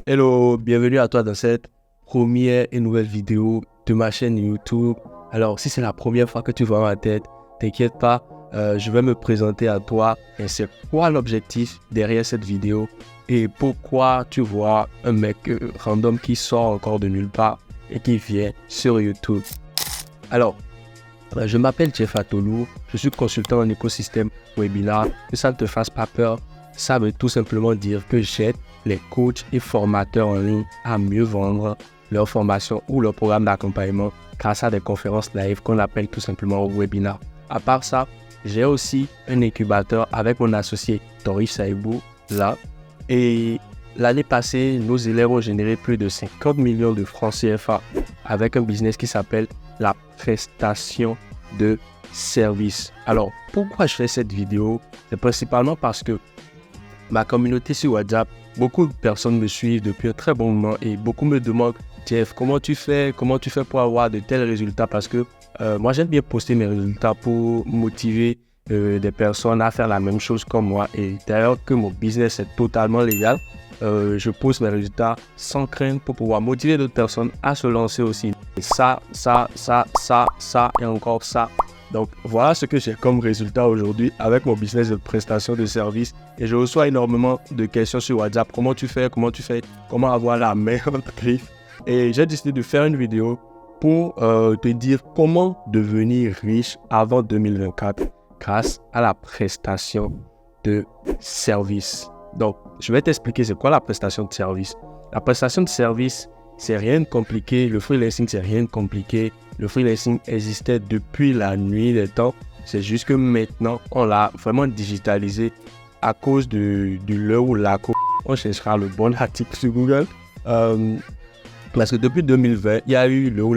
Hello, bienvenue à toi dans cette première et nouvelle vidéo de ma chaîne YouTube. Alors, si c'est la première fois que tu vois ma tête, t'inquiète pas, je vais me présenter à toi et c'est quoi l'objectif derrière cette vidéo et pourquoi tu vois un mec random qui sort encore de nulle part et qui vient sur YouTube. Alors, je m'appelle Jeff Atolou, je suis consultant en écosystème webinar. Que ça ne te fasse pas peur, ça veut tout simplement dire que j'aide les coachs et formateurs en ligne à mieux vendre leur formation ou leur programme d'accompagnement grâce à des conférences live qu'on appelle tout simplement webinaires. À part ça, j'ai aussi un incubateur avec mon associé Tori Saibou là. Et l'année passée, nos élèves ont généré plus de 50 millions de francs CFA avec un business qui s'appelle la prestation de service. Alors, pourquoi je fais cette vidéo? C'est principalement parce que ma communauté sur WhatsApp, beaucoup de personnes me suivent depuis un très bon moment et beaucoup me demandent « Jeff, comment tu fais pour avoir de tels résultats ?» Parce que moi, j'aime bien poster mes résultats pour motiver des personnes à faire la même chose comme moi. Et d'ailleurs, que mon business est totalement légal, je poste mes résultats sans crainte pour pouvoir motiver d'autres personnes à se lancer aussi. Et ça et encore ça. Donc, voilà ce que j'ai comme résultat aujourd'hui avec mon business de prestation de services. Et je reçois énormément de questions sur WhatsApp. Comment tu fais? Comment avoir la meilleure griffe? Et j'ai décidé de faire une vidéo pour te dire comment devenir riche avant 2024 grâce à la prestation de service. Donc, je vais t'expliquer c'est quoi la prestation de service. La prestation de service, c'est rien de compliqué. Le freelancing, c'est rien de compliqué. Le freelancing existait depuis la nuit des temps. C'est juste que maintenant, on l'a vraiment digitalisé à cause de l'heure où on cherchera le bon article sur Google. Parce que depuis 2020, il y a eu l'heure où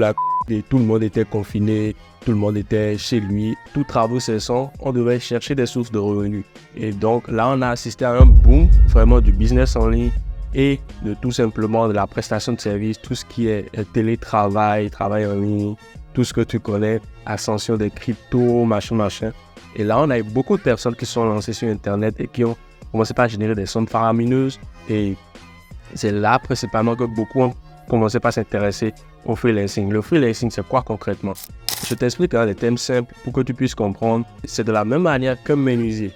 et tout le monde était confiné, tout le monde était chez lui, tout travaux cessant, on devait chercher des sources de revenus. Et donc là, on a assisté à un boom vraiment du business en ligne et de tout simplement de la prestation de services, tout ce qui est télétravail, travail en ligne, tout ce que tu connais, ascension des cryptos, machin. Et là, on a eu beaucoup de personnes qui sont lancées sur Internet et qui ont commencé par générer des sommes faramineuses. Et c'est là principalement que beaucoup ont commencé par s'intéresser au freelancing. Le freelancing, c'est quoi concrètement? Je t'explique dans des thèmes simples pour que tu puisses comprendre. C'est de la même manière qu'un menuisier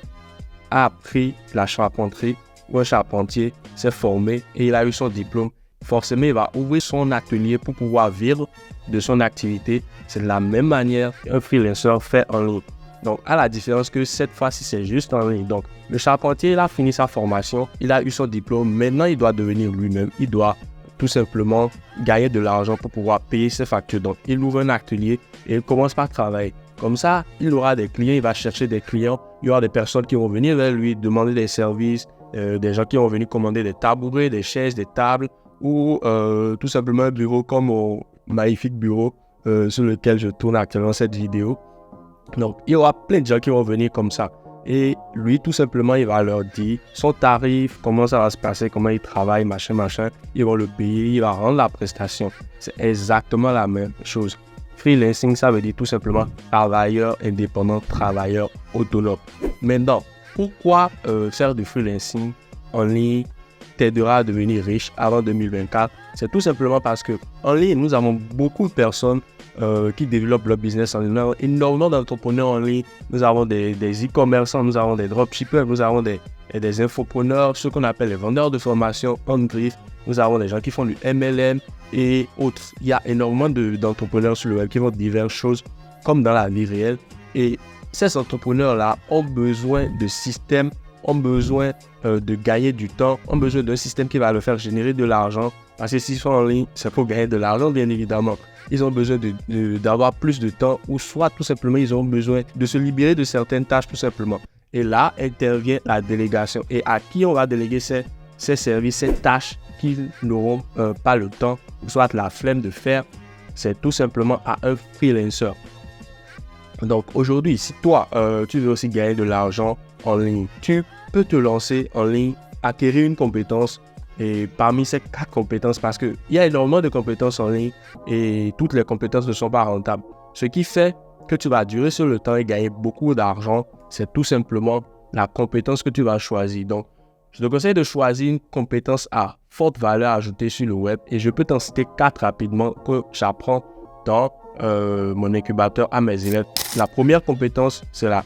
a appris la charpenterie ou un charpentier s'est formé et il a eu son diplôme. Forcément, il va ouvrir son atelier pour pouvoir vivre de son activité. C'est de la même manière qu'un freelancer fait en ligne. Donc, à la différence que cette fois-ci, c'est juste en ligne. Donc, le charpentier, il a fini sa formation, il a eu son diplôme. Maintenant, il doit devenir lui-même. Il doit tout simplement gagner de l'argent pour pouvoir payer ses factures. Donc, il ouvre un atelier et il commence par travailler. Comme ça, il aura des clients, il va chercher des clients. Il y aura des personnes qui vont venir vers lui demander des services, des gens qui vont venir commander des tabourets, des chaises, des tables ou tout simplement un bureau comme mon magnifique bureau sur lequel je tourne actuellement cette vidéo. Donc, il y aura plein de gens qui vont venir comme ça. Et lui, tout simplement, il va leur dire son tarif, comment ça va se passer, comment il travaille, machin. Ils vont le payer, il va rendre la prestation. C'est exactement la même chose. Freelancing, ça veut dire tout simplement travailleur indépendant, travailleur autonome. Maintenant, pourquoi faire du freelancing en ligne t'aidera à devenir riche avant 2024? C'est tout simplement parce que en ligne, nous avons beaucoup de personnes qui développent leur business en ligne. Nous avons énormément d'entrepreneurs en ligne. Nous avons des e-commerçants, nous avons des dropshippers, nous avons des infopreneurs, ceux qu'on appelle les vendeurs de formation on-griff. Nous avons des gens qui font du MLM et autres. Il y a énormément d'entrepreneurs sur le web qui font diverses choses comme dans la vie réelle. Et ces entrepreneurs-là ont besoin de systèmes, ont besoin de gagner du temps, ont besoin d'un système qui va leur faire générer de l'argent. Parce que s'ils sont en ligne, c'est pour gagner de l'argent, bien évidemment. Ils ont besoin d'avoir plus de temps ou soit tout simplement, ils ont besoin de se libérer de certaines tâches tout simplement. Et là, intervient la délégation. Et à qui on va déléguer ces services, ces tâches qu'ils n'auront pas le temps ou soit la flemme de faire? C'est tout simplement à un freelancer. Donc aujourd'hui, si toi, tu veux aussi gagner de l'argent en ligne, tu peux te lancer en ligne, acquérir une compétence. Et parmi ces 4 compétences, parce qu'il y a énormément de compétences en ligne et toutes les compétences ne sont pas rentables. Ce qui fait que tu vas durer sur le temps et gagner beaucoup d'argent, c'est tout simplement la compétence que tu vas choisir. Donc, Je te conseille de choisir une compétence à forte valeur ajoutée sur le web et je peux t'en citer 4 rapidement que j'apprends dans mon incubateur à mes élèves. La première compétence, c'est la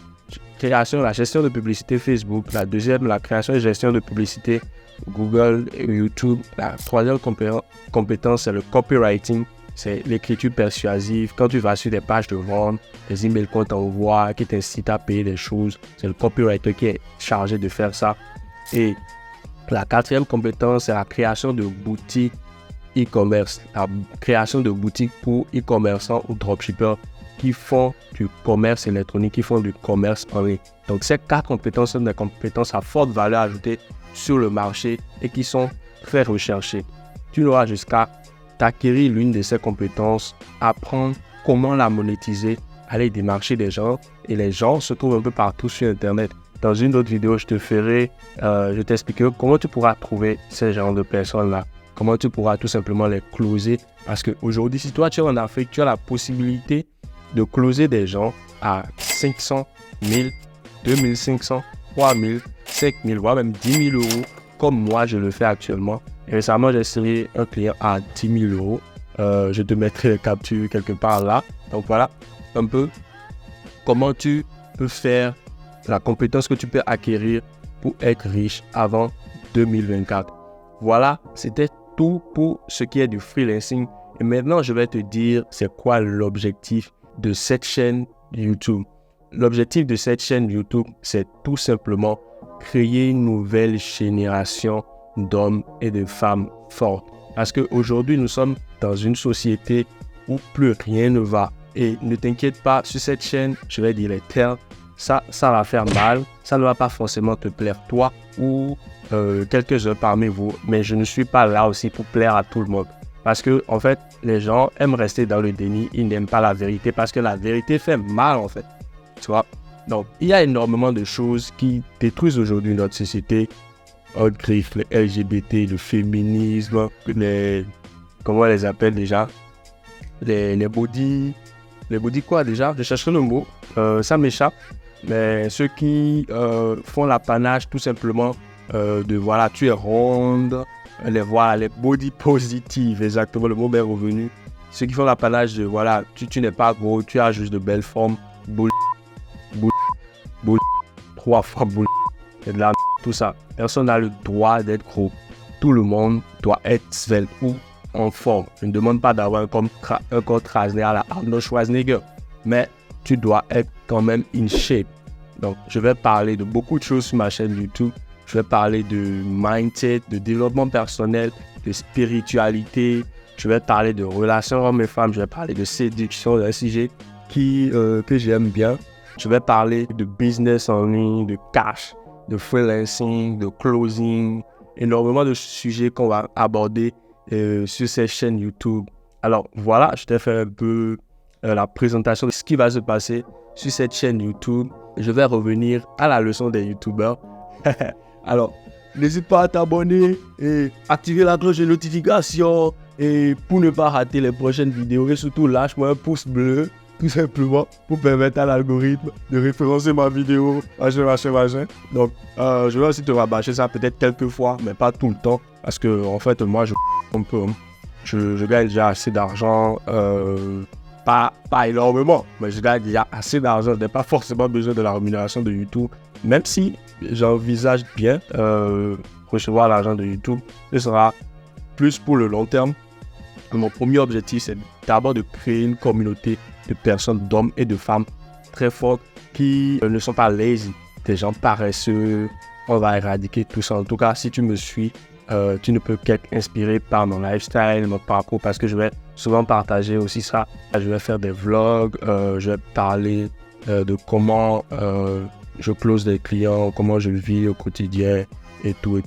création, la gestion de publicité Facebook. La deuxième, la création et gestion de publicité Google et YouTube. La troisième compétence, c'est le copywriting. C'est l'écriture persuasive. Quand tu vas sur des pages de vente, des emails qu'on t'envoie, qui t'incitent à payer des choses, c'est le copywriter qui est chargé de faire ça. Et la quatrième compétence, c'est la création de boutiques e-commerce. La création de boutiques pour e-commerçants ou dropshippers qui font du commerce électronique, qui font du commerce en ligne. Donc, ces 4 compétences sont des compétences à forte valeur ajoutée sur le marché et qui sont très recherchées. Tu n'auras jusqu'à t'acquérir l'une de ces compétences, apprendre comment la monétiser, aller démarcher des gens. Et les gens se trouvent un peu partout sur Internet. Dans une autre vidéo, je t'expliquerai comment tu pourras trouver ces genres de personnes-là. Comment tu pourras tout simplement les closer. Parce qu'aujourd'hui, si toi tu es en Afrique, tu as la possibilité de closer des gens à 500, 1000, 2500, 3000, 5000, voire même 10 000 euros, comme moi je le fais actuellement. Et récemment, j'ai signé un client à 10 000 euros. Je te mettrai les captures quelque part là. Donc voilà un peu comment tu peux faire, la compétence que tu peux acquérir pour être riche avant 2024. Voilà, c'était tout pour ce qui est du freelancing. Et maintenant, je vais te dire c'est quoi l'objectif de cette chaîne YouTube. L'objectif de cette chaîne YouTube, c'est tout simplement créer une nouvelle génération d'hommes et de femmes fortes. Parce qu'aujourd'hui, nous sommes dans une société où plus rien ne va. Et ne t'inquiète pas, sur cette chaîne, je vais dire les termes, ça va faire mal, ça ne va pas forcément te plaire toi ou quelques-uns parmi vous, mais je ne suis pas là aussi pour plaire à tout le monde. Parce que, en fait, les gens aiment rester dans le déni, ils n'aiment pas la vérité parce que la vérité fait mal, en fait. Tu vois? Donc, il y a énormément de choses qui détruisent aujourd'hui notre société. Autre griffe, le LGBT, le féminisme, comment on les appelle déjà? Les body quoi déjà? Je chercherai le mot, ça m'échappe. Mais ceux qui font l'apanage tout simplement de voilà, tu es ronde, les body positives, exactement, le mot m'est revenu. Ceux qui font l'apanage de voilà, tu n'es pas gros, tu as juste de belles formes, boule, 3 fois boule, et de la tout ça. Personne n'a le droit d'être gros. Tout le monde doit être svelte ou en forme. Je ne demande pas d'avoir un corps trasné à la Arnold Schwarzenegger, mais tu dois être quand même in shape. Donc, je vais parler de beaucoup de choses sur ma chaîne YouTube. Je vais parler de mindset, de développement personnel, de spiritualité. Je vais parler de relations hommes et femmes. Je vais parler de séduction, un sujet que j'aime bien. Je vais parler de business en ligne, de cash, de freelancing, de closing. Énormément de sujets qu'on va aborder sur cette chaîne YouTube. Alors voilà, je t'ai fait un peu la présentation de ce qui va se passer sur cette chaîne YouTube. Je vais revenir à la leçon des YouTubeurs. Alors, n'hésite pas à t'abonner et activer la cloche de notification et pour ne pas rater les prochaines vidéos. Et surtout, lâche-moi un pouce bleu, tout simplement, pour permettre à l'algorithme de référencer ma vidéo. Machin. Donc, je vais aussi te rabâcher ça peut-être quelques fois, mais pas tout le temps. Parce que, en fait, moi, un peu, je gagne déjà assez d'argent. Pas énormément, mais je gagne déjà assez d'argent. Je n'ai pas forcément besoin de la rémunération de YouTube. Même si j'envisage bien recevoir l'argent de YouTube, ce sera plus pour le long terme. Mon premier objectif, c'est d'abord de créer une communauté de personnes, d'hommes et de femmes très fortes qui ne sont pas lazy, des gens paresseux. On va éradiquer tout ça. En tout cas, si tu me suis, tu ne peux qu'être inspiré par mon lifestyle, mon parcours, parce que je vais souvent partager aussi ça. Je vais faire des vlogs, je vais parler de comment je close des clients, comment je vis au quotidien et tout.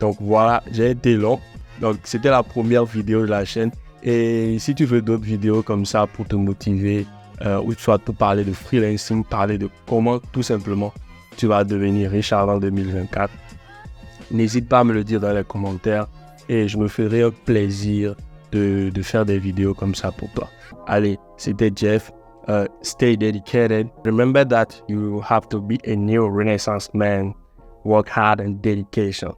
Donc voilà, j'ai été long. Donc c'était la première vidéo de la chaîne. Et si tu veux d'autres vidéos comme ça pour te motiver, ou soit pour parler de freelancing, parler de comment tout simplement tu vas devenir riche avant 2024, n'hésite pas à me le dire dans les commentaires et je me ferai un plaisir de faire des vidéos comme ça pour toi. Allez, c'était Jeff. Stay dedicated. Remember that you have to be a new Renaissance man work hard and dedication.